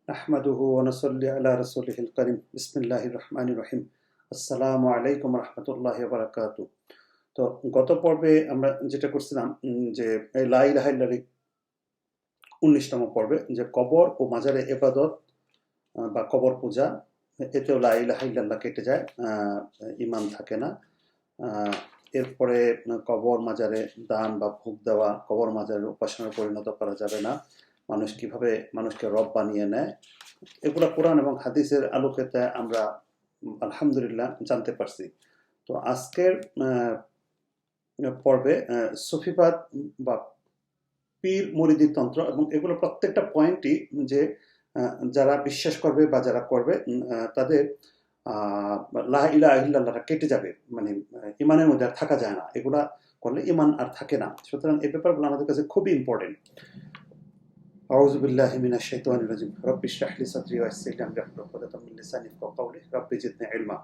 আহমাদুহু ওয়া নুসাল্লি আলা রাসূলিহিল কারীম বিসমিল্লাহির রহমানির রহিম। আসসালামু আলাইকুম ওয়া রাহমাতুল্লাহি ওয়া বারাকাতুহু। তো গত পর্বে আমরা যেটা করছিলাম যে এই লা ইলাহা ইল্লাল্লাহ ১৯তম পর্বে যে কবর ও মাজারে ইবাদত বা কবর পূজা এতেও লা ইলাহা ইল্লাল্লাহ কেটে যায়, ঈমান থাকে না। এরপরে কবর মাজারে দান বা ভোগ দেওয়া, কবর মাজারের উপাসনায় পরিণত করা যাবে না। মানুষ কিভাবে মানুষকে রব বানিয়ে নেয়, এগুলা কোরআন এবং হাদিসের আলোকেতে আমরা আলহামদুলিল্লাহ জানতে পারছি। তো আজকের পর্বে সুফিবাদ বা পীর মুরিদি তন্ত্র এবং এগুলো প্রত্যেকটা পয়েন্টই যে যারা বিশ্বাস করবে বা যারা করবে তাদের লা ইলাহা ইল্লাল্লাহটা কেটে যাবে, মানে ইমানের মধ্যে আর থাকা যায় না। এগুলা করলে ইমান আর থাকে না। সুতরাং এই ব্যাপারগুলো আমাদের কাছে খুবই ইম্পর্টেন্ট। আউযু বিল্লাহি মিনাশ শাইতানির রাজিম। রব্বি ইশরাহ লি সাদরি ওয়া ইয়াসসির লি আমরি ওয়াহলুল উকদাতাম মিন লিসানি ইয়াফকাহু কাওলি। রব্বি জিদনি ইলমা।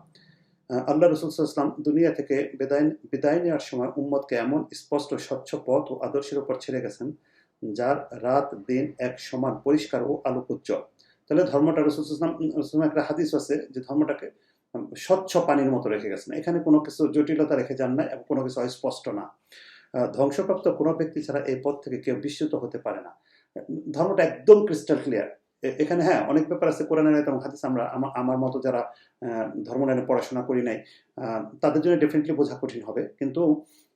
আল্লাহ রাসূল সাল্লাল্লাহু আলাইহি ওয়াসাল্লাম দুনিয়া থেকে বিদায় নেওয়ার সময় উম্মতকে এমন স্পষ্ট স্বচ্ছ পথ ও আদর্শের উপর ছেড়ে গেছেন যার রাত দিন এক সমান পরিষ্কার ও আলোকোজ্জ্বল। তাহলে ধর্মটা রাসূল সাল্লাল্লাহু আলাইহি ওয়াসাল্লাম একটা হাদিস আছে যে ধর্মটাকে স্বচ্ছ পানির মতো রেখে গেছেন। এখানে কোনো কিছু জটিলতা রেখে যান না এবং কোনো কিছু অস্পষ্ট না। ধ্বংসপ্রাপ্ত কোনো ব্যক্তি ছাড়া এই পথ থেকে কেউ বিচ্যুত হতে পারে না। ধর্মটা একদম ক্রিস্টাল ক্লিয়ার। এখানে হ্যাঁ অনেক ব্যাপার আছে কোরআনের এবং হাদিস আমরা আমার মতো যারা ধর্ম লাইনে পড়াশোনা করি নাই তাদের জন্য ডেফিনেটলি বোঝা কঠিন হবে, কিন্তু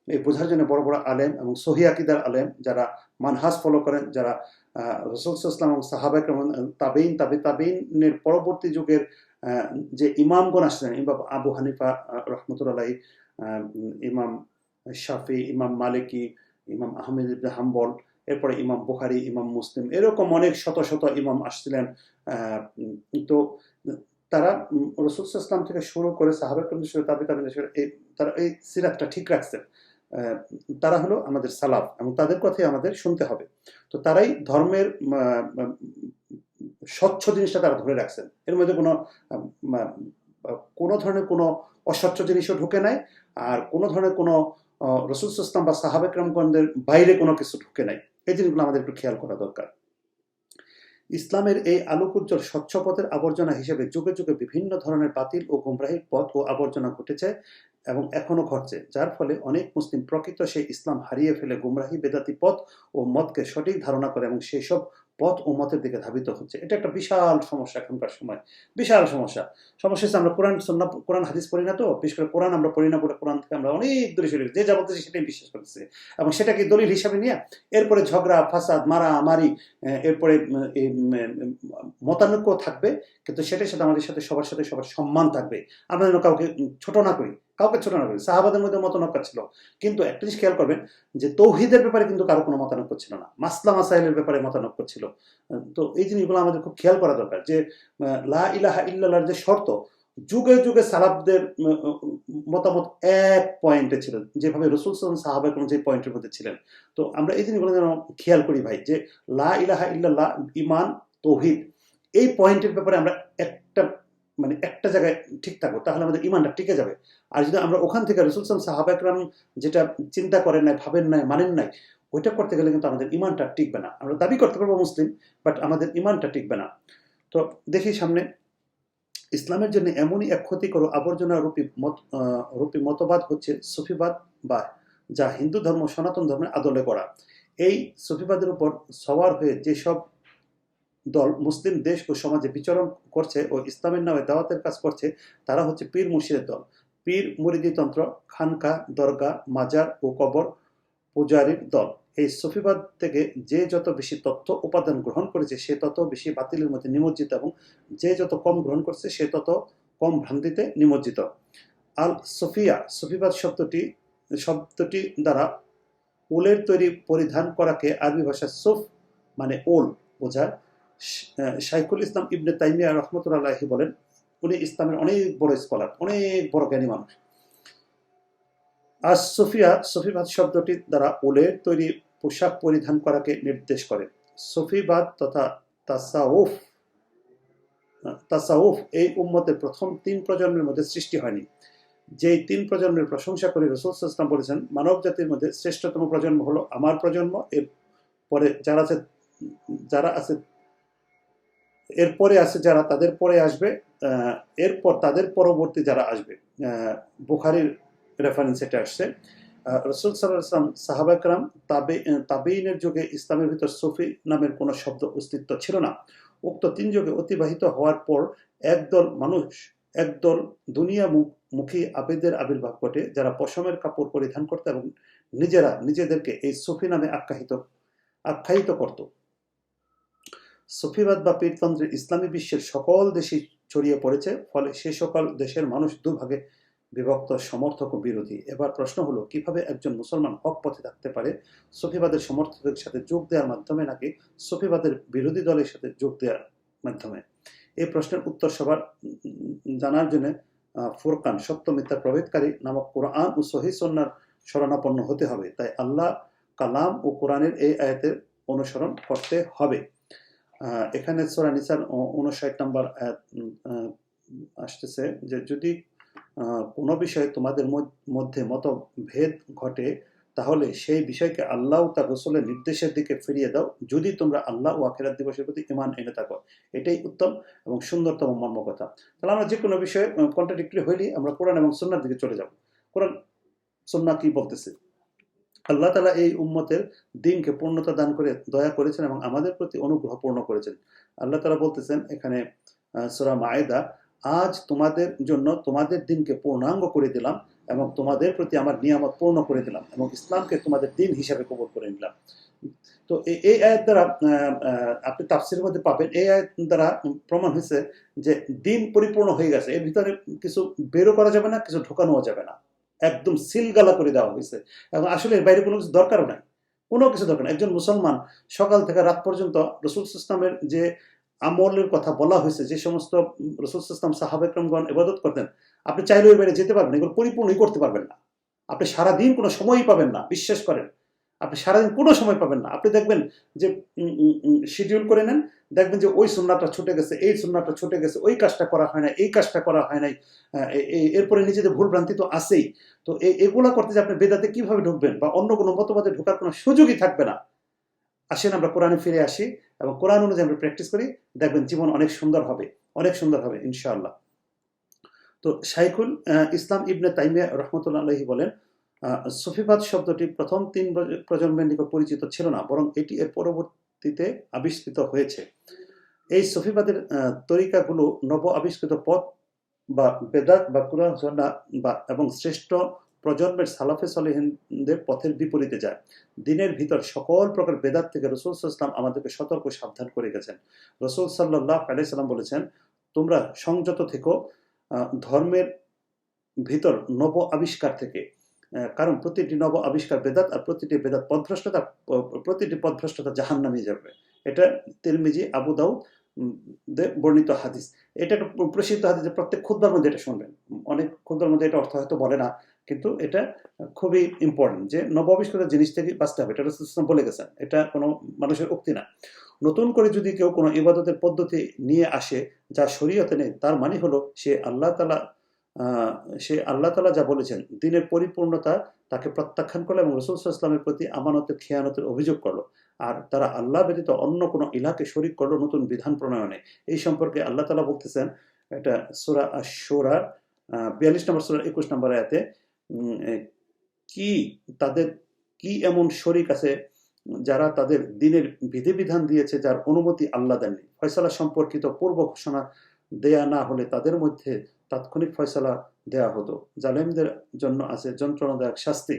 এই বোঝার জন্য বড় বড় আলেম এবং সহি আকিদার আলেম যারা মানহাজ ফলো করেন, যারা রাসূল সাল্লাল্লাহু আলাইহি ওয়াসাল্লাম এবং সাহাবা কেরাম তাবেঈন তাবেঈনের পরবর্তী যুগের যে ইমামগণ আসলেন, ইমাম আবু হানিফা রহমতুল্লাহ আলাইহি, ইমাম শাফি, ইমাম মালিকি, ইমাম আহমেদ ইবনে হাম্বল, এরপরে ইমাম বুখারী, ইমাম মুসলিম, এরকম অনেক শত শত ইমাম আসছিলেন। তো তারা রাসূল সাল্লাল্লাহু আলাইহি ওয়াসাল্লাম থেকে শুরু করে সাহাবা কেরাম থেকে শুরু তাবেঈন তারা এই সিরাতটা ঠিক রাখছেন। তারা হলো আমাদের সালাফ এবং তাদের কথাই আমাদের শুনতে হবে। তো তারাই ধর্মের স্বচ্ছ জিনিসটা তারা ধরে রাখছেন। এর মধ্যে কোনো ধরনের কোনো অস্বচ্ছ জিনিসও ঢুকে নাই, আর কোনো ধরনের কোনো রাসূল সাল্লাল্লাহু আলাইহি ওয়াসাল্লাম বা সাহাবা কেরামগণদের বাইরে কোনো কিছু ঢুকে নাই। এই জিনিসগুলো আমাদের একটু খেয়াল করা দরকার। ইসলামের এই আলোকোজ্জ্বল স্বচ্ছ পথের আবর্জনা হিসেবে যুগে যুগে বিভিন্ন ধরনের বাতিল ও গুমরাহির পথ ও আবর্জনা ঘটেছে এবং এখনো ঘটছে, যার ফলে অনেক মুসলিম প্রকৃত সেই ইসলাম হারিয়ে ফেলে গুমরাহি বেদাতি পথ ও মতকে সঠিক ধারণা করে এবং সেই সব পথ ও মতের দিকে ধাবিত হচ্ছে। এটা একটা বিশাল সমস্যা এখনকার সময়, বিশাল সমস্যা। সমস্যা হচ্ছে আমরা কোরআন হাদিস পড়ি না, তো বিশেষ করে কোরআন আমরা পড়ি না বলে কোরআন থেকে আমরা অনেক দূরে সরে যে যা বলতেছি সেটাই বিশ্বাস করতেছি এবং সেটাকে দলিল হিসাবে নিয়ে এরপরে ঝগড়া ফাসাদ মারামারি, এরপরে মতানৈক্য থাকবে, কিন্তু সেটার সাথে আমাদের সাথে সবার সাথে সবার সম্মান থাকবে। আমরা যেন কাউকে ছোট না করি, কাউকে ছোট না করি। সাহাবাদের মধ্যে মতানৈক্য ছিল, কিন্তু একটা জিনিস খেয়াল করবেন যে তৌহিদের ব্যাপারে কিন্তু কারো কোনো মতানৈক্য ছিল না, মাসলা মাসাইলের ব্যাপারে মতানৈক্য ছিল। তো এই জিনিসগুলো আমাদের খুব খেয়াল করা দরকার যে লা ইলাহা ইল্লাল্লাহর যে শর্ত যুগে যুগে সালাফদের মতামত এক পয়েন্টে ছিল, যেভাবে রাসূল সাল্লাল্লাহু আলাইহি ওয়াসাল্লাম সাহাবা কেরাম যে পয়েন্টের মধ্যে ছিলেন। তো আমরা এই জিনিসগুলো যেন খেয়াল করি ভাই, যে লা ইলাহা ইল্লাল্লাহ, ঈমান, তাওহীদ, এই পয়েন্টের ব্যাপারে আমরা একটা জায়গায় ঠিক থাকবো, তাহলে আমাদের ঈমানটা টিকে যাবে। আর যদি আমরা ওখান থেকে রাসূল সাল্লাল্লাহু আলাইহি ওয়াসাল্লাম সাহাবা কেরাম যেটা চিন্তা করেন নাই, ভাবেন নাই, মানেন নাই, ওইটা করতে গেলে কিন্তু আমাদের ঈমানটা টিকবে না। আমরা দাবি করতে পারবো মুসলিম, বাট আমাদের ঈমানটা টিকবে না। তো দেখি সামনে ইসলামের জন্য এমনই এক ক্ষতিকর আবর্জনা রূপী মতবাদ হচ্ছে সুফিবাদ, বা যা হিন্দু ধর্ম সনাতন ধর্মের আদলে করা। এই সুফিবাদের উপর সওয়ার হয়ে যেসব দল মুসলিম দেশ ও সমাজে বিচরণ করছে ও ইসলামের নামে দাওয়াতের কাজ করছে, তারা হচ্ছে পীর মুর্শিদের দল। পীর মুরিদি তন্ত্র, খানকা, দরগা, মাজার ও কবর পূজারীর দল। এই সুফিবাদ থেকে যে যত বেশি তথ্য উপাদান গ্রহণ করেছে সে তত বেশি বাতিলের মধ্যে নিমজ্জিত, এবং যে যত কম গ্রহণ করছে সে তত কম ভ্রান্তিতে নিমজ্জিত। আল সুফিয়া, সুফিবাদ শব্দটি দ্বারা ওলের তৈরি পরিধান করাকে আরবি ভাষায় সুফ মানে ওল বোঝায়। শাইখুল ইসলাম ইবনে তাইমিয়া রহমতুল্লাহ আলাইহি বলেন, উনি ইসলামের অনেক বড় স্কলার, অনেক বড় জ্ঞানী মানুষ। আর সুফিবাদ শব্দটি দ্বারা ওলের তৈরি পোশাক পরিধান করাকে নির্দেশ করে। সুফিবাদ তথা তাসাউফ এই উম্মতের প্রথম 3 প্রজন্মের মধ্যে সৃষ্টি হয়নি। যেই 3 প্রজন্মের প্রশংসা করে রাসূল সাল্লাল্লাহু আলাইহি ওয়াসাল্লাম বলেছেন, মানব জাতির মধ্যে শ্রেষ্ঠতম প্রজন্ম হলো আমার প্রজন্ম, এর পরে যারা আছে এরপরে আছে যারা, তাদের পরে আসবে, এরপর তাদের পরবর্তী যারা আসবে, বুখারীর রেফারেন্স এটা আসছে। রাসূল সাল্লাল্লাহু আলাইহি ওয়াসাল্লাম, সাহাবা একরাম, তাবেঈনের যুগে ইসলামের ভিতর সুফি নামের কোনো শব্দ অস্তিত্ব ছিল না। উক্ত 3 যুগে অতিবাহিত হওয়ার পর একদল দুনিয়ামুখী আবেদের আবির্ভাব ঘটে, যারা পশমের কাপড় পরিধান করত এবং নিজেদেরকে এই সুফি নামে আখ্যায়িত করত। সুফিবাদ বা পীরতন্ত্র ইসলামী বিশ্বের সকল দেশে ছড়িয়ে পড়েছে, ফলে সে সকল দেশের মানুষ দুভাগে বিভক্ত, সমর্থক ও বিরোধী। এবার প্রশ্ন হলো, কিভাবে একজন মুসলমান হক পথে থাকতে পারে? সুফিবাদের সমর্থকদের সাথে যোগ দেওয়ার মাধ্যমে, নাকি সুফিবাদের বিরোধী দলের সাথে যোগ দেওয়ার মাধ্যমে? এই প্রশ্নের উত্তর সবার জানার জন্য ফুরকান, সত্য মিথ্যার প্রভেদকারী নামক কোরআন ও সহিহ সুন্নাহর শরণাপন্ন হতে হবে। তাই আল্লাহ কালাম ও কোরআনের এই আয়াতের অনুসরণ করতে হবে। এখানে সূরা নিসার 59 নম্বর আয়াত আসতেছে যে, যদি কোনো বিষয়ে তোমাদের মধ্যে মতভেদ ঘটে, তাহলে সেই বিষয়কে আল্লাহ ও তার রাসূলের নির্দেশের দিকে ফিরিয়ে দাও, যদি তোমরা আল্লাহ ও আখিরাত দিবসের প্রতি ঈমান এনে থাকো। এটাই উত্তম এবং সুন্দরতম মর্মকথা। তাহলে আমরা যে কোনো বিষয়ে কন্ট্রাডিক্টরি হইলেই আমরা কোরআন এবং সুন্নাহর দিকে চলে যাব। কোরআন সুন্নাহ কি বলতেছে? আল্লাহ তাআলা এই উম্মতের দ্বীনকে পূর্ণতা দান করে দয়া করেছেন এবং আমাদের প্রতি অনুগ্রহ পূর্ণ করেছেন। আল্লাহ তাআলা বলতেছেন এখানে সূরা মায়েদা, আজ তোমাদের জন্য তোমাদের দ্বীনকে পূর্ণাঙ্গ করে দিলাম এবং তোমাদের প্রতি আমার নিয়ামত পূর্ণ করে দিলাম এবং ইসলামকে তোমাদের দ্বীন হিসাবে কবুল করে নিলাম। তো এই আয়াত দ্বারা আপনি তাফসীরের মধ্যে পাবেন, এই আয়াত দ্বারা প্রমাণ হয়েছে যে দ্বীন পরিপূর্ণ হয়ে গেছে। এর ভিতরে কিছু বেরও করা যাবে না, কিছু ঢোকানোও যাবে না, একদম সিলগালা করে দেওয়া হয়েছে। এবং আসলে এর বাইরে কোনো কিছু দরকারও নাই, কোনো কিছু দরকার নেই। একজন মুসলমান সকাল থেকে রাত পর্যন্ত রাসূল ইসলামের যে আমলের কথা বলা হয়েছে, যে সমস্ত রাসূল ইসলাম সাহাবা একরামগণ ইবাদত করতেন, আপনি চাইলে ওই বাইরে যেতে পারবেন, এগুলো পরিপূর্ণই করতে পারবেন না। আপনি সারাদিন কোনো সময়ই পাবেন না, বিশ্বাস করেন, আপনি সারাদিন কোনো সময় পাবেন না। আপনি দেখবেন যে শিডিউল করে নেন, দেখবেন যে ওই সুন্নাহটা ছুটে গেছে, এই সুন্নাহটা ছুটে গেছে, ওই কাজটা করা হয় না, এই কাজটা করা হয় নাই, এরপরে নিজেদের ভুল ভ্রান্তি তো আছেই। তো এগুলা করতে যে আপনি বেদাতে কিভাবে ঢুকবেন বা অন্য কোনো মতবাদে ঢোকার কোনো সুযোগই থাকবে না। আসেন আমরা কোরআনে ফিরে আসি এবং কোরআন অনুযায়ী আমরা প্র্যাকটিস করি, দেখবেন জীবন অনেক সুন্দর হবে, অনেক সুন্দর হবে ইনশাআল্লাহ। তো শাইখুল ইসলাম ইবনে তাইমিয়া রহমতুল্লাহ আলাইহি বলেন, সুফিবাদ শব্দটি প্রথম 3 প্রজন্মের নিকট পরিচিত ছিল না, বরং এটি এর পরবর্তীতে আবিষ্কৃত হয়েছে। এই সুফিবাদের তরিকাগুলো নব আবিষ্কৃত পথ বা বেদাত বা কুরআন সুন্নাহ এবং শ্রেষ্ঠ প্রজন্মের সালাফে সালেহিনদের পথের বিপরীতে যায়। দ্বীনের ভিতর সকল প্রকার বেদাত থেকে রাসূল সাল্লাল্লাহু আলাইহি ওয়াসাল্লাম আমাদেরকে সতর্ক সাবধান করে গেছেন। রাসূল সাল্লাল্লাহু আলাইহি ওয়াসাল্লাম বলেছেন, তোমরা সংযত থেকো ধর্মের ভিতর নব আবিষ্কার থেকে, কারণ প্রতিটি নব আবিষ্কার বেদাত, আর প্রতিটি বেদাত পথভ্রষ্টতা জাহান্নামে যাবে। এটা তিরমিজি, আবু দাউদ বর্ণিত হাদিস। এটা একটা প্রসিদ্ধ হাদিস, প্রত্যেক খুতবার মধ্যে এটা শুনবেন। অনেক খুতবার মধ্যে এটা অর্থ হয়তো বলে না, কিন্তু এটা খুবই ইম্পর্টেন্ট যে নব আবিষ্কৃত জিনিস থেকে বাঁচতে হবে। এটা রাসূল সাল্লাল্লাহু আলাইহি ওয়াসাল্লাম বলে গেছেন, এটা কোনো মানুষের উক্তি না। নতুন করে যদি কেউ কোনো ইবাদতের পদ্ধতি নিয়ে আসে যা শরীয়তে নেই, তার মানে হলো সে আল্লাহ তাআলা যা বলেছেন দ্বীনের পরিপূর্ণতা তাকে প্রত্যাখ্যান করলো এবং রাসূল সাল্লাল্লাহু আলাইহি ওয়াসাল্লামের প্রতি আমানতের খেয়ানতের অভিযোগ করলো। আর তারা আল্লাহ ব্যতীত অন্য কোনো ইলাহকে শরীক করলো নতুন বিধান প্রণয়নে। এই সম্পর্কে আল্লাহ তাআলা বলতেছেন, এটা সূরা আশ-শুরা 42 নম্বর সূরার 21 নম্বর আয়াতে, তাদের কি এমন শরীক আছে যারা তাদের দ্বীনের বিধিবিধান দিয়েছে যার অনুমতি আল্লাহ দেননি? ফয়সালা সম্পর্কিত পূর্ব ঘোষণা দেয়া না হলে তাদের মধ্যে তাৎক্ষণিক ফয়সালা দেয়া হতো। জালেমদের জন্য আছে যন্ত্রণাদায়ক শাস্তি।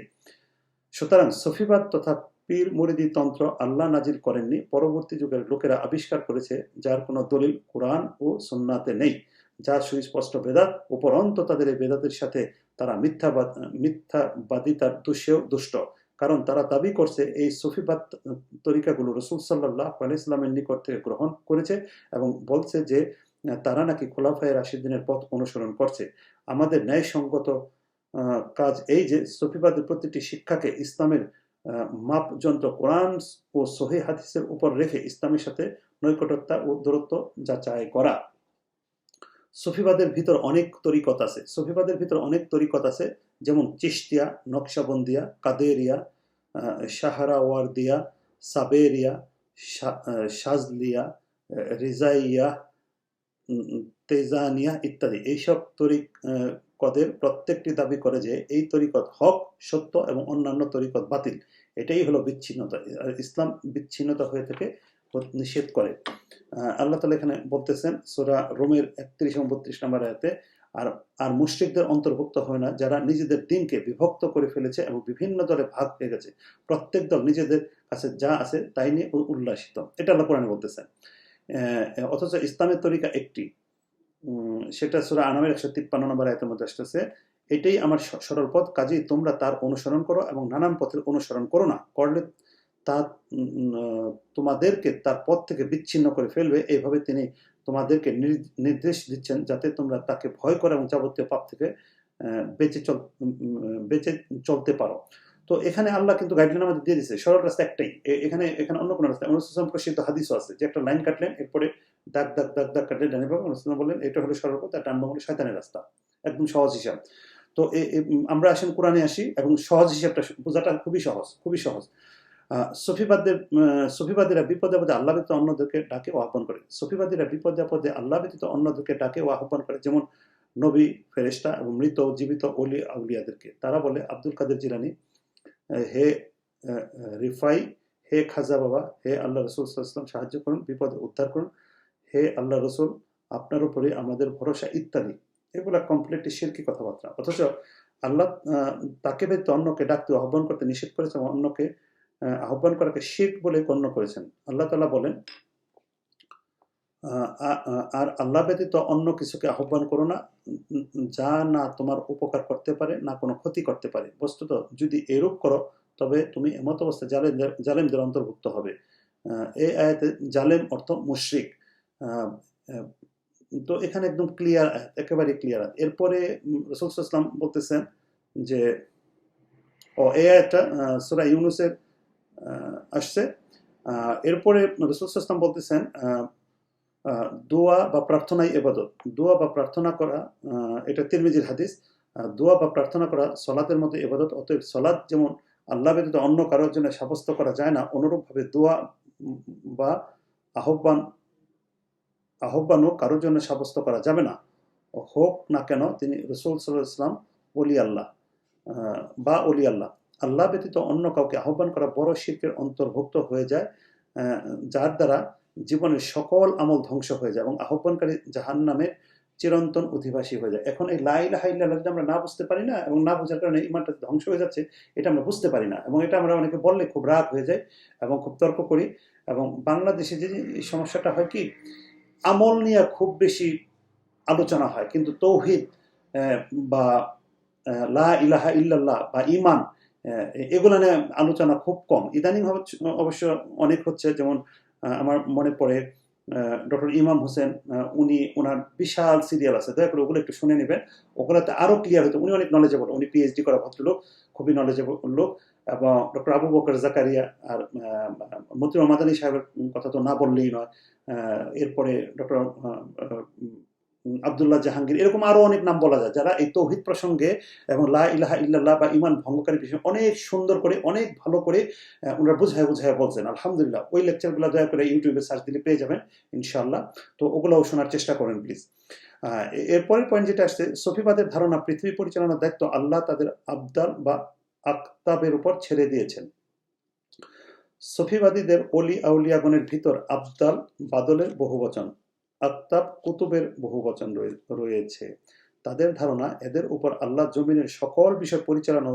সুতরাং সুফিবাদ তথা পীর মুরিদি তন্ত্র আল্লাহ নাজিল করেননি, পরবর্তী যুগের লোকেরা আবিষ্কার করেছে, যার কোনো দলিল কোরআন ও সুন্নাতে নেই, যার সুস্পষ্ট বেদাত। উপরন্তু তাদের এই বেদাতের সাথে তারা মিথ্যাবাদিতার দোষেও দুষ্ট, কারণ তারা দাবি করছে এই সুফিবাদ তরিকাগুলো রাসূল সাল্লাল্লাহু আলাইহি ওয়াসাল্লামের নিকট থেকে গ্রহণ করেছে এবং বলছে যে তারা নাকি খোলাফায়ে রাশিদিনের পথ অনুসরণ করছে। আমাদের ন্যায়সঙ্গত কাজ এই যে সুফিবাদের প্রতিটি শিক্ষাকে ইসলামের মাপযন্ত্র কোরআন ও সহিহ হাদিসের উপর রেখে ইসলামের সাথে নৈকট্যতা ও দূরত্ব যাচাই করা। সুফিবাদের ভিতর অনেক তরিকত আছে, যেমন চিশতিয়া, নকশবন্দিয়া, কাদেরিয়া, শাহরাওয়ার্দিয়া, সাবেরিয়া, শাজলিয়া, রিজাইয়া, তেজানিয়া ইত্যাদি এইসব তরিকদের প্রত্যেকটি দাবি করে যে এই তরিকত হক, সত্য এবং অন্যান্য তরিকত বাতিল। এটাই হলো বিচ্ছিন্নতা। আর ইসলাম বিচ্ছিন্নতা হয়ে থেকে নিষেধ করে। আল্লাহ তাআলা এখানে বলতেছেন সূরা রুমের 31 এবং 32 নম্বর আয়াতে, আর আর মুশরিকদের অন্তর্ভুক্ত হয় না যারা নিজেদের দিনকে বিভক্ত করে ফেলেছে এবং বিভিন্ন দলে ভাগ হয়ে গেছে। প্রত্যেক দল নিজেদের কাছে যা আছে তাই নিয়ে উল্লাসিত। এটা আল্লাহ কোরআনে বলতেছেন। অথচ ইসলামের তরিকা একটি, সেটা সূরা আনামের 153 নম্বর আয়াতের মধ্যে আসতেছে, এটাই আমার সরল পথ, কাজেই তোমরা তার অনুসরণ করো এবং নানান পথের অনুসরণ করো না, করলে তা তোমাদেরকে তার পথ থেকে বিচ্ছিন্ন করে ফেলবে। এইভাবে তিনি তোমাদেরকে নির্দেশ দিচ্ছেন যাতে তোমরা তাকে ভয় করো এবং যাবতীয় পাপ থেকে বেঁচে চলতে পারো। তো এখানে আল্লাহ কিন্তু গাইডলাইন আমাদের দিয়ে দিচ্ছে, সরল রাস্তা একটাই। এখানে অন্য কোনো রাস্তা, অনুসরণ প্রসিদ্ধ হাদিসও আছে যে একটা লাইন কাটলেন, এরপরে দাগ দাগ দাগ দাগ কাটলে ডানে পাবেন, অনুসরণ বললেন এটা হলো সরল পথ, আর ডান বাম হলো শয়তানের রাস্তা। একদম সহজ হিসাব। তো আমরা আসেন কোরআনে আসি, এবং সহজ হিসাবটা বোঝাটা খুবই সহজ, খুবই সহজ। সফিবাদীরা বিপদে আপদে আল্লাহ ব্যতীত অন্যদেরকে ডাকে ও আহ্বান করে। সফিবাদীরা বিপদে আপদে আল্লাহ ব্যতীত অন্যদেরকে ডাকে ও আহ্বান করে, যেমন নবী, ফেরেশতা এবং মৃত জীবিত ওলি আউলিয়াদেরকে। তারা বলে, আব্দুল কাদের জিলানী, হে রিফাই, হে খাজা বাবা, হে আল্লাহ রসুল সাল্লাল্লাহু আলাইহি ওয়াসাল্লাম সাহায্য করুন, বিপদে উদ্ধার করুন, হে আল্লাহ রসুল আপনার উপরে আমাদের ভরসা ইত্যাদি। এগুলা কমপ্লিটলি শিরকি কথাবার্তা। অথচ আল্লাহ তাকে ব্যতীত অন্যকে ডাকতে আহ্বান করতে নিষেধ করেছেন, অন্যকে আহ্বান করাকে শিরক বলে গণ্য করেছেন। আল্লাহ তাআলা বলেন, আর আল্লাহ ব্যতীত অন্য কিছুকে আহ্বান করো না যা না তোমার উপকার করতে পারে না কোনো ক্ষতি করতে পারে। বস্তুত যদি এরূপ করো তবে তুমি এমত অবস্থায় জালেমদের অন্তর্ভুক্ত হবে। এই আয়াতে জালেম অর্থ মুশরিক। তো এখানে একদম ক্লিয়ার, একেবারে ক্লিয়ার। এরপরে রাসূল সাল্লাল্লাহু আলাইহি ওয়াসাল্লাম বলতেছেন যে, এই আয়াতটা সূরা ইউনূসের আসছে। এরপরে রাসূল সাল্লাল্লাহু আলাইহি ওয়াসাল্লাম বলতেছেন, দোয়া বা প্রার্থনাই ইবাদত। দোয়া বা প্রার্থনা করা, এটা তিরমিজির হাদিস, দোয়া বা প্রার্থনা করা সলাতের মধ্যে ইবাদত। অতএব সলাত যেমন আল্লাহ ব্যতীত অন্য কারোর জন্য সাব্যস্ত করা যায় না, অনুরূপভাবে দোয়া বা আহ্বানও কারোর জন্য সাব্যস্ত করা যাবে না, হোক না কেন তিনি রাসূল সাল্লাল্লাহু আলাইহি ওয়াসাল্লাম ওলি আল্লাহ বা ওলি আল্লাহ। আল্লাহ ব্যতীত অন্য কাউকে আহ্বান করা বড় শিরকের অন্তর্ভুক্ত হয়ে যায়, যার দ্বারা জীবনের সকল আমল ধ্বংস হয়ে যায় এবং আহ্বানকারী জাহান্নামে চিরন্তন অধিবাসী হয়ে যায়। এখন এই লা ইলাহা ইল্লাল্লাহ যদি আমরা না বুঝতে পারি না, এবং না বোঝার কারণে ইমানটা ধ্বংস হয়ে যাচ্ছে, এটা আমরা বুঝতে পারি না, এবং এটা আমরা অনেকে বললে খুব রাগ হয়ে যায় এবং খুব তর্ক করি। এবং বাংলাদেশে যে সমস্যাটা হয় কি, আমল নিয়ে খুব বেশি আলোচনা হয়, কিন্তু তৌহিদ বা লা ইলাহা ইল্লাল্লাহ বা ঈমান, এগুলো নিয়ে আলোচনা খুব কম। ইদানিং অবশ্য অনেক হচ্ছে। যেমন আমার মনে পড়ে ডক্টর ইমাম হোসেন, উনি ওনার বিশাল সিরিয়াল আছে, দয়া করে ওগুলো একটু শুনে নেবেন, ওগুলোতে আরও ক্লিয়ার হতো। উনি অনেক নলেজেবল, উনি পিএইচডি করা ভদ্রলোক, খুবই নলেজেবল লোক। এবং ডক্টর আবু বকর জাকারিয়া আর মতিউর মাদানী সাহেবের কথা তো না বললেই নয়। এরপরে ডক্টর আব্দুল্লাহ জাহাঙ্গীর, এরকম আরো অনেক নাম বলা যায়, যারা এই তৌহিদ প্রসঙ্গে এবং লা ইলাহা ইল্লাল্লাহ বা ঈমান ভঙ্গকারী বিষয় অনেক সুন্দর করে, অনেক ভালো করে ওনারা বুঝায় বলছেন। আলহামদুলিল্লাহ, ওই লেকচারগুলো দয়া করে ইউটিউবে সার্চ দিলে পেয়ে যাবেন ইনশাআল্লাহ। তো ওগুলোও শোনার চেষ্টা করেন প্লিজ। এরপরের পয়েন্ট যেটা আসছে, সফিবাদের ধারণা পৃথিবী পরিচালনার দায়িত্ব আল্লাহ তাদের আবদাল বা আকতাবের উপর ছেড়ে দিয়েছেন। সফিবাদীদের অলি আউলিয়াগণের ভিতর আবদাল বাদলের বহুবচন, আকতাব কুতুবের বহুবচন রয়েছে। তাদের ধারণা এদের উপর আল্লাহ জমিনের সকল বিষয় পরিচালনা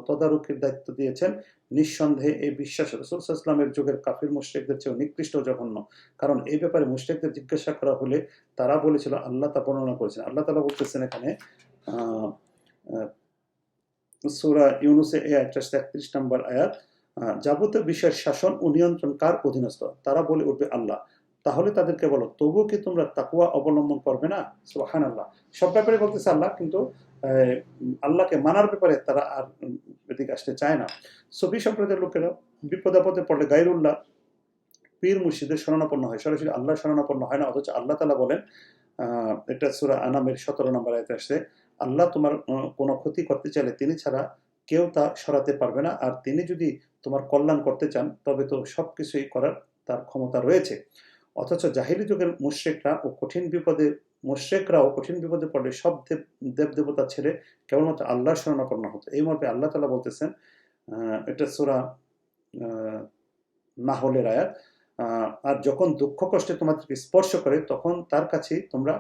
তদারকির দায়িত্ব দিয়েছেন। নিঃসন্দেহে এই বিশ্বাস রাসূল সাল্লাল্লাহু আলাইহি ওয়াসাল্লামের যুগের কাফির মুশরিকদের চেয়েও নিকৃষ্ট ও জঘন্য। কারণ এই ব্যাপারে মুশরিকদের জিজ্ঞাসা করা হলে তারা বলেছিল, আল্লাহ তা বর্ণনা করেছেন। আল্লাহ তাআলা বলতেছেন এখানে সূরা ইউনূসে এই আয়াতটা ৩১ নম্বর আয়াত, যাবতীয় বিষয়ের শাসন ও নিয়ন্ত্রণ কার অধীনস্থ? তারা বলে উঠবে আল্লাহ। তাহলে তাদেরকে বলো, তবুও কি তোমরা তাকওয়া অবলম্বন করবে না? সুবহানাল্লাহ। সব ব্যাপারে বলতেছে আল্লাহ, কিন্তু আল্লাহকে মানার ব্যাপারে তারা আর এদিকে আসতে চায় না। সুফি সম্প্রদায়ের লোকেরা বিপদ আপদে পড়লে গায়রুল্লাহ, পীর মুর্শিদের শরণাপন্ন হয়, সরাসরি আল্লাহ শরণাপন্ন হয় না। অথচ আল্লাহ তাআলা বলেন, এটা সূরা আনামের 17 নম্বর আয়াতে আসছে, আল্লাহ তোমার কোনো ক্ষতি করতে চাইলে তিনি ছাড়া কেউ তা সরাতে পারবে না, আর তিনি যদি তোমার কল্যাণ করতে চান তবে তো সবকিছুই করার তার ক্ষমতা রয়েছে। অথচ জাহিলি যুগের মুশরিকরাও কঠিন বিপদে পড়লে সব দেব দেবতা ছেড়ে কেবলমাত্র আল্লাহর শরণাপন্ন হতো। এই মর্মে আল্লাহ তাআলা বলতেছেন, এটা সূরা নাহলের আয়াত, আর যখন দুঃখ কষ্টে তোমাদেরকে স্পর্শ করে তখন তার কাছে তোমরা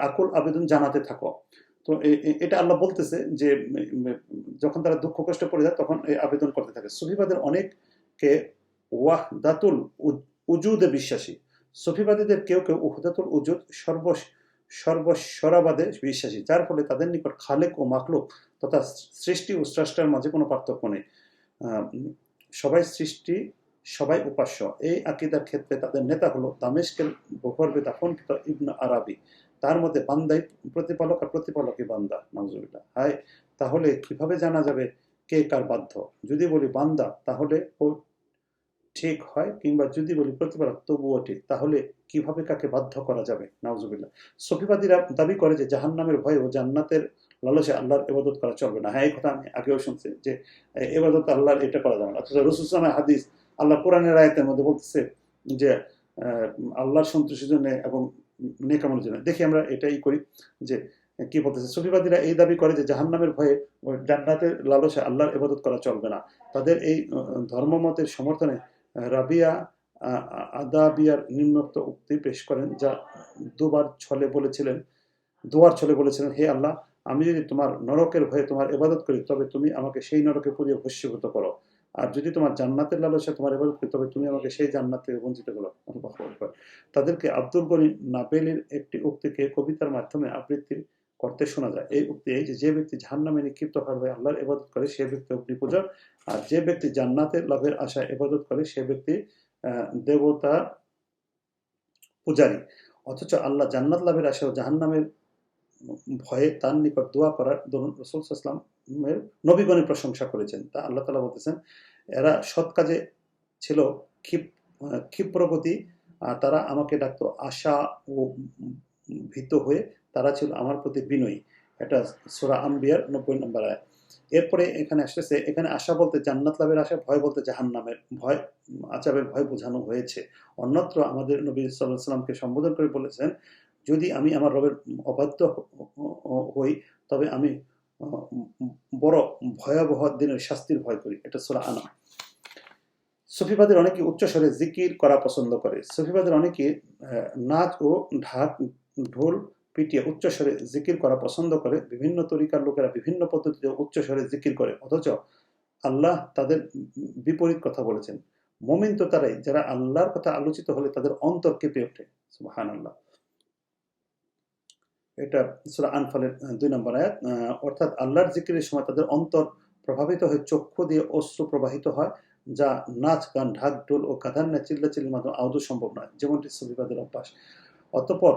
আকুল আবেদন জানাতে থাকো। তো এটা আল্লাহ বলতেছে যে যখন তারা দুঃখ কষ্টে পড়ে যায় তখন এই আবেদন করতে থাকে। সুফিবাদের অনেককে ওয়াহদাতুল উজুদে বিশ্বাসী, সুফিবাদীদের কেউ কেউ ওয়াহদাতুল উজুদ সর্বস্বরাবাদে বিশ্বাসী, যার ফলে তাদের নিকট খালেক ও মাখলুক তথা সৃষ্টি ও স্রষ্টার মাঝে কোনো পার্থক্য নেই, সবাই সৃষ্টি সবাই উপাস্য। এই আকীদার ক্ষেত্রে তাদের নেতা হলো দামেস্কের ভূগর্ভে দাফনকৃত ইবনে আরাবী। তার মধ্যে বান্দাই প্রতিপালক আর প্রতিপালকই বান্দা। নাউজুবিল্লাহ। হায়, তাহলে কিভাবে জানা যাবে কে কার বাধ্য? যদি বলি বান্দা তাহলে ও ঠিক হয়, কিংবা যদি বলি প্রতিপালক তবুও ঠিক, তাহলে কিভাবে কাকে বাধ্য করা যাবে? নাউজুবিল্লাহ। সফিবাদীরা দাবি করে যে জাহান্নামের ভয়ে ও জান্নাতের লালসে আল্লাহর ইবাদত করা চলবে না। হ্যাঁ, এই কথা আমি আগেও শুনছি যে ইবাদত আল্লাহর এটা করা যাবে না। অথচ রাসূল সাল্লাল্লাহু আলাইহি হাদিস আল্লাহ কোরআনের আয়াতের মধ্যে বলতেছে যে আল্লাহর সন্তুষ্টির জন্য এবং নেকামলের জন্য। দেখি আমরা এটাই করি যে কি বলতেছে। সুফিবাদীরা এই দাবি করে যে জাহান্নামের ভয়ে ও জান্নাতের লালসে আল্লাহর ইবাদত করা চলবে না। তাদের এই ধর্মমতের সমর্থনে রাবিয়া আদাবিয়ার নিম্নোক্ত উক্তি পেশ করেন, যা দুয়ার ছলে বলেছিলেন, হে আল্লাহ, আমি যদি তোমার নরকের ভয়ে তোমার ইবাদত করি তবে তুমি আমাকে সেই নরকে পুড়িয়ে ভস্মীভূত করো, আর যদি তোমার জান্নাতের লালসে তোমার ইবাদত করি তবে তুমি আমাকে সেই জান্নাত থেকে বঞ্চিত করো। তাদেরকে আব্দুল গনি নাবেলির একটি উক্তিকে কবিতার মাধ্যমে আবৃত্তি করতে শোনা যায়। এই উক্তি এই যে ব্যক্তি জাহান্নামে নিক্ষিপ্ত হয়ে আল্লাহর ইবাদত করে সে ব্যক্তি অগ্নিপূজক, আর যে ব্যক্তি জান্নাতের লাভের আশায় ইবাদত করে সে ব্যক্তি দেবতা পূজারী। অথচ আল্লাহ জান্নাত লাভের আশায় ও জাহান্নামের ভয়ে তার নিকট দোয়া করার দরুন রাসূল সাল্লাল্লাহু আলাইহি ওয়াসাল্লামের নবীগণের প্রশংসা করেছেন। তা আল্লাহ তাআলা বলতেছেন, এরা সৎ কাজে ছিল ক্ষিপ্রগতি, তারা আমাকে ডাকতো আশা ও ভীত হয়ে, তারা ছিল আমার প্রতি বিনয়ী। এটা সূরা আম্বিয়ার 90 নম্বর আয়াত। এরপরে এখানে আসতেছে, এখানে আশা বলতে জান্নাত লাভের আশা, ভয় বলতে জাহান্নামের ভয়, আযাবের ভয় বোঝানো হয়েছে। অন্যত্র আমাদের নবী সাল্লাল্লাহু আলাইহি ওয়াসাল্লামকে সম্বোধন করে বলেছেন, যদি আমি আমার রবের অবাধ্য হই তবে আমি বড় ভয়াবহ দিনের শাস্তির ভয় করি। এটা সূরা আনাম। সুফিবাদের অনেকে উচ্চস্বরে জিকির করা পছন্দ করে। সুফিবাদের অনেকে নাচ ও ঢোল পিটিয়ে উচ্চস্বরে জিকির করা পছন্দ করে। বিভিন্ন তরিকার লোকেরা বিভিন্ন পদ্ধতিতে উচ্চস্বরে জিকির করে, অথচ আল্লাহ তাদের বিপরীত কথা বলেছেন। মুমিন তো তারাই যারা আল্লাহর কথা আলোচিত হলে তাদের অন্তর কেঁপে ওঠে। সুবহানাল্লাহ। এটা সূরা আনফালের 2 নম্বর আয়াত। অর্থাৎ আল্লাহর জিকিরের সময় তাদের অন্তর প্রভাবিত হয়ে চক্ষু দিয়ে অশ্রু প্রবাহিত হয়, যা নাচ গান ঢাক ঢোল ও কাঁধান্না চিল্লাচিল্লির মাধ্যমে আদৌ সম্ভব নয়, যেমনটি সুফিবাদের অভ্যাস। অতঃপর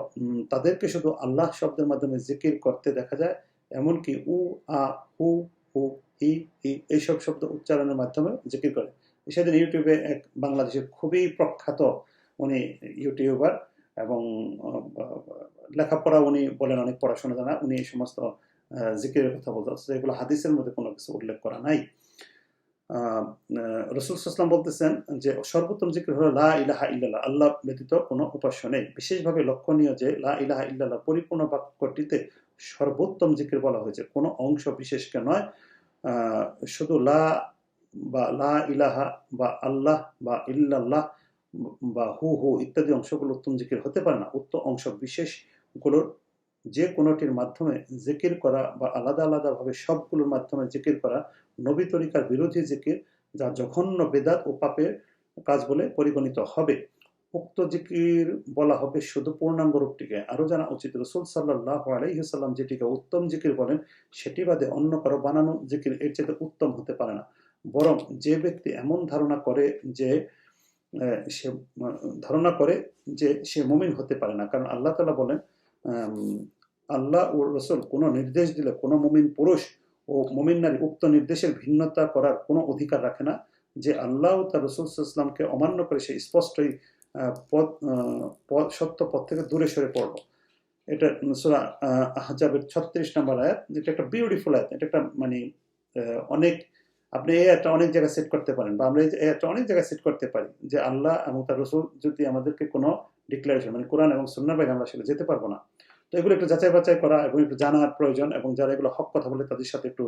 তাদেরকে শুধু আল্লাহ শব্দের মাধ্যমে জিকির করতে দেখা যায়, এমনকি উ আ হু হু হি হি এইসব শব্দ উচ্চারণের মাধ্যমে জিকির করে। সেদিন ইউটিউবে এক বাংলাদেশের খুবই প্রখ্যাত উনি ইউটিউবার, এবং লেখাপড়া উনি বলেন অনেক পড়াশোনা জানা, উনি এই সমস্ত জিকিরের কথা বলতে আসছে, এগুলো হাদিসের মধ্যে কোনো কিছু উল্লেখ করা নাই। রাসূল সাল্লাল্লাহু আলাইহি ওয়াসাল্লাম বলতেছেন যে সর্বোত্তম জিকির হলো লা ইলাহা ইল্লাল্লাহ, আল্লাহ ব্যতীত কোনো উপাস্য নেই। বিশেষভাবে লক্ষণীয় যে লা ইলাহা ইল্লাল্লাহ পরিপূর্ণ বাক্যটিতে সর্বোত্তম জিকির বলা হয়েছে, কোনো অংশ বিশেষকে নয়। শুধু লা বা লা ইলাহা বা আল্লাহ বা ইল্লাল্লাহ বা হু হু ইত্যাদি অংশগুলো উত্তম জিকির হতে পারে না। উক্ত অংশ বিশেষগুলোর যে কোনোটির মাধ্যমে জিকির করা বা আলাদা আলাদাভাবে সবগুলোর মাধ্যমে জিকির করা নবী তরিকার বিরোধী জিকির, যা জঘন্য বেদাত ও পাপের কাজ বলে পরিগণিত হবে। উক্ত জিকির বলা হবে শুধু পূর্ণাঙ্গ রূপটিকে। আরও জানা উচিত, রাসূল সাল্লাল্লাহু আলাইহি ওয়াসাল্লাম যেটিকে উত্তম জিকির বলেন সেটি বাদে অন্য কারো বানানো জিকির এর চেয়ে উত্তম হতে পারে না। বরং যে ব্যক্তি এমন ধারণা করে যে সে মুমিন হতে পারে না, কারণ আল্লাহ তাআলা বলেন, আল্লাহ ও রাসূল কোনো নির্দেশ দিলে কোনো মুমিন পুরুষ ও মুমিন নারী উক্ত নির্দেশের ভিন্নতা করার কোনো অধিকার রাখে না। যে আল্লাহ ও তার রাসূল সাল্লাল্লাহু আলাইহি ওয়াসাল্লামকে অমান্য করে সে স্পষ্টই সত্য পথ থেকে দূরে সরে পড়ল। এটা সূরা আহজাবের 36 নম্বর আয়াত, যেটা একটা বিউটিফুল আয়াত। এটা একটা অনেক আপনি এই একটা অনেক জায়গায় সেট করতে পারেন, বা আমরা এই একটা অনেক জায়গায় সেট করতে পারি যে আল্লাহ এবং তার রসুল যদি আমাদেরকে কোনো ডিক্লারেশন, মানে কোরআন এবং সুন্নাহর বাইরে আমরা আসলে যেতে পারবো না। তো এগুলো একটু যাচাই বাছাই করা এবং একটু জানার প্রয়োজন, এবং যারা এগুলো হক কথা বলে তাদের সাথে একটু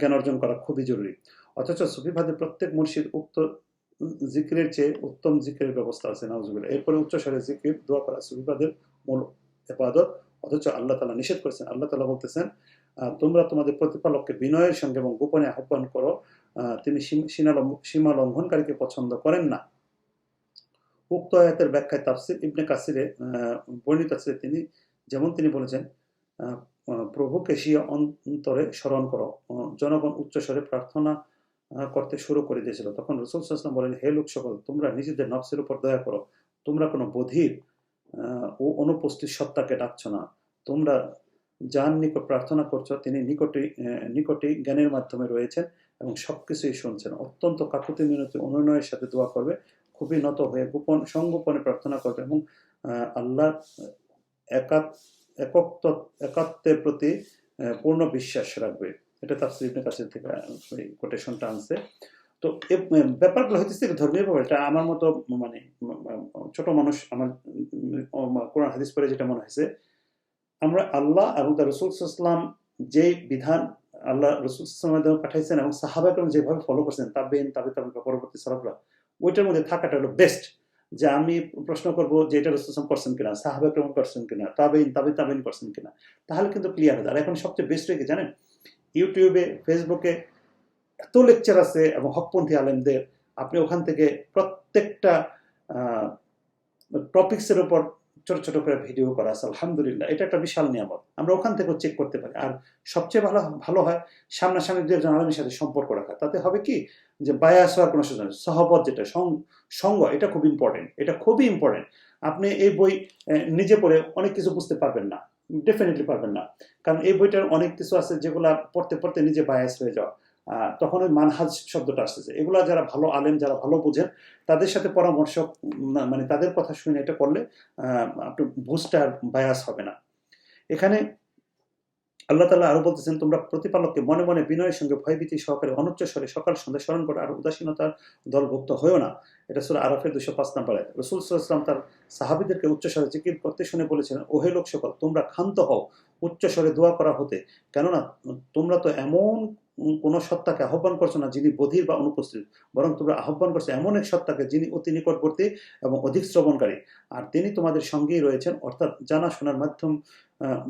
জ্ঞান অর্জন করা খুবই জরুরি। অথচ সুফিবাদের প্রত্যেক মুর্শিদ উক্ত জিকিরের চেয়ে উত্তম জিকিরের ব্যবস্থা আছে, নাউজুবিল্লাহ। এরপরে উচ্চস্বরে জিকির দোয়া করা সুফিবাদের মূল ইবাদত, অথচ আল্লাহ তাআলা নিষেধ করেছেন। আল্লাহ তাআলা বলতেছেন, তোমরা তোমাদের প্রতিপালককে বিনয়ের সঙ্গে এবং গোপনে আহ্বান করো, তিনি সীমা লঙ্ঘনকারীকে পছন্দ করেন না। উক্ত আয়াতের ব্যাখ্যায় তাফসির ইবনে কাসিরে বর্ণিত আছে তিনি বলেছেন, প্রভুকে স্বীয় অন্তরে স্মরণ করো। জনগণ উচ্চস্বরে প্রার্থনা করতে শুরু করে দিয়েছিল। তখন রাসূল সাল্লাল্লাহু আলাইহি ওয়াসাল্লাম বলেন, হে লোক সকল, তোমরা নিজেদের নফসের উপর দয়া করো। তোমরা কোনো বধির ও অনুপস্থিত সত্তাকে ডাকছ না। তোমরা যার নিকট প্রার্থনা করছো তিনি নিকটেই জ্ঞানের মাধ্যমে রয়েছেন এবং সবকিছুই শুনছেন। অত্যন্ত কাকুতি মিনতি অনুনয়ের সাথে দোয়া করবে, খুবই নত হয়ে সংগোপনে প্রার্থনা করবে এবং আল্লাহর একাত্বের প্রতি পূর্ণ বিশ্বাস রাখবে। এটা তাফসীর ইবনে কাসির থেকে কোটেশনটা আনছে। তো ব্যাপারগুলো হইতেছে ধর্মীয় ব্যাপার। এটা আমার মতো মানে ছোট মানুষ, আমার কোরআন হাদিস পড়ে যেটা মনে হয়েছে, আমরা আল্লাহ এবং তার রাসূল সাল্লাল্লাহু আলাইহি ওয়াসাল্লাম যে বিধান আল্লাহ রাসূল সাল্লাল্লাহু আলাইহি ওয়াসাল্লাম পাঠাইছেন এবং সাহাবাগণ যেভাবে ফলো করছেন, তাবেঈন পরবর্তী সাহাবারা, ওইটার মধ্যে থাকাটা হলো বেস্ট। যে আমি প্রশ্ন করব যে এটা রাসূল সাল্লাল্লাহু আলাইহি ওয়াসাল্লাম করছেন কিনা, সাহাবাগণ করছেন কিনা, তাবেঈন করছেন কিনা, তাহলে কিন্তু ক্লিয়ার হয়ে যায়। আর এখন সবচেয়ে বেস্ট হয়ে কি জানেন, ইউটিউবে, ফেসবুকে এত লেকচার আছে এবং হকপন্থী আলেমদের, আপনি ওখান থেকে প্রত্যেকটা টপিক্সের উপর ছোট ছোট করে ভিডিও করা আছে। আলহামদুলিল্লাহ, এটা একটা বিশাল নিয়ামত। আমরা ওখান থেকেও চেক করতে পারি। আর সবচেয়ে ভালো হয় সামনাসামনি দুজন আলেমের সাথে সম্পর্ক রাখা। তাতে হবে কি, যে বায়াস হওয়ার কোনো সুযোগ নেই। সহবত যেটা সঙ্গ, এটা খুব ইম্পর্টেন্ট, এটা খুবই ইম্পর্টেন্ট। আপনি এই বই নিজে পড়ে অনেক কিছু বুঝতে পারবেন না, ডেফিনেটলি পারবেন না। কারণ এই বইটার অনেক কিছু আছে যেগুলা পড়তে পড়তে নিজে বায়াস হয়ে যাওয়া, তখন ওই মানহাজ শব্দটা আসতেছে। এগুলা যারা ভালো আলেম, যারা ভালো বুঝেন, তাদের সাথে পরামর্শ, মানে তাদের কথা শুনে এটা করলে আপনার বুঝটার বায়াস হবে না। এখানে আল্লাহ তাআলা আরো বলতেছেন, তোমরা প্রতিপালককে মনে মনে বিনয়ের সঙ্গে ভয়ভীতি সহকারে অনুচ্চ স্বরে সকাল সন্ধ্যা স্মরণ করো, আর উদাসীনতার দলভুক্ত হয়েও না। এটা সূরা আরাফের 205 নম্বর আয়াত। রাসূল সাল্লাল্লাহু আলাইহি ওয়াসাল্লাম তার সাহাবীদেরকে উচ্চ স্বরে জিকির করতে শুনে বলেছিলেন, ওহে লোক সকল, তোমরা ক্ষান্ত হও উচ্চ স্বরে দোয়া করা হতে, কেননা তোমরা তো এমন কোন সত্তাকে আহ্বান করছো না যিনি বধির বা অনুপস্থিত, বরং তোমরা আহ্বান করছো এমন এক সত্তাকে যিনি অতি নিকটবর্তী এবং অধিক শ্রবণকারী, আর তিনি তোমাদের সঙ্গেই রয়েছেন, অর্থাৎ জানা শোনার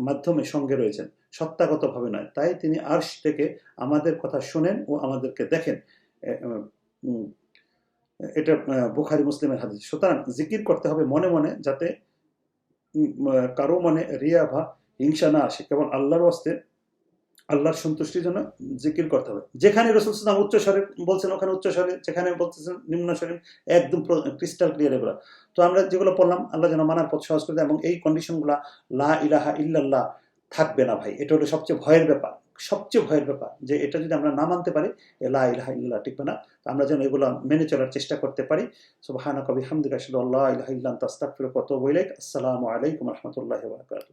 মাধ্যমে সঙ্গে রয়েছেন, সত্তাগতভাবে নয়। তাই তিনি আরশ থেকে আমাদের কথা শোনেন ও আমাদেরকে দেখেন। এটা বুখারী মুসলিমের হাদিস। সুতরাং জিকির করতে হবে মনে মনে, যাতে কারো মনে রিয়া বা হিংসা না আসে। কেবল আল্লাহর ওয়াস্তে, আল্লাহর সন্তুষ্টির জন্য জিকির করতে হবে। যেখানে রাসূল সাল্লাল্লাহু আলাইহি ওয়াসাল্লাম উচ্চ স্বরে বলছেন ওখানে উচ্চ স্বরে, যেখানে বলতেছেন নিম্ন স্বরে, একদম ক্রিস্টাল ক্লিয়ার এগুলো। তো আমরা যেগুলো পড়লাম, আল্লাহ যেন মানার পথ সহজ করে দেয়, এবং এই কন্ডিশনগুলা লা ইলাহা ইল্লাল্লাহ থাকবে না ভাই। এটা হলো সবচেয়ে ভয়ের ব্যাপার, সবচেয়ে ভয়ের ব্যাপার, যে এটা যদি আমরা না মানতে পারি, লা ইলাহা ইল্লাল্লাহ টিকবে না। আমরা যেন এগুলো মেনে চলার চেষ্টা করতে পারি। সুবহানাকা বিহামদিকা আশহাদু আল্লা ইলাহা ইল্লা আনতা আস্তাগফিরুকা ওয়া আতুবু ইলাইক। আসসালামু আলাইকুম ওয়া রাহমাতুল্লাহি ওয়া বারাকাতুহু।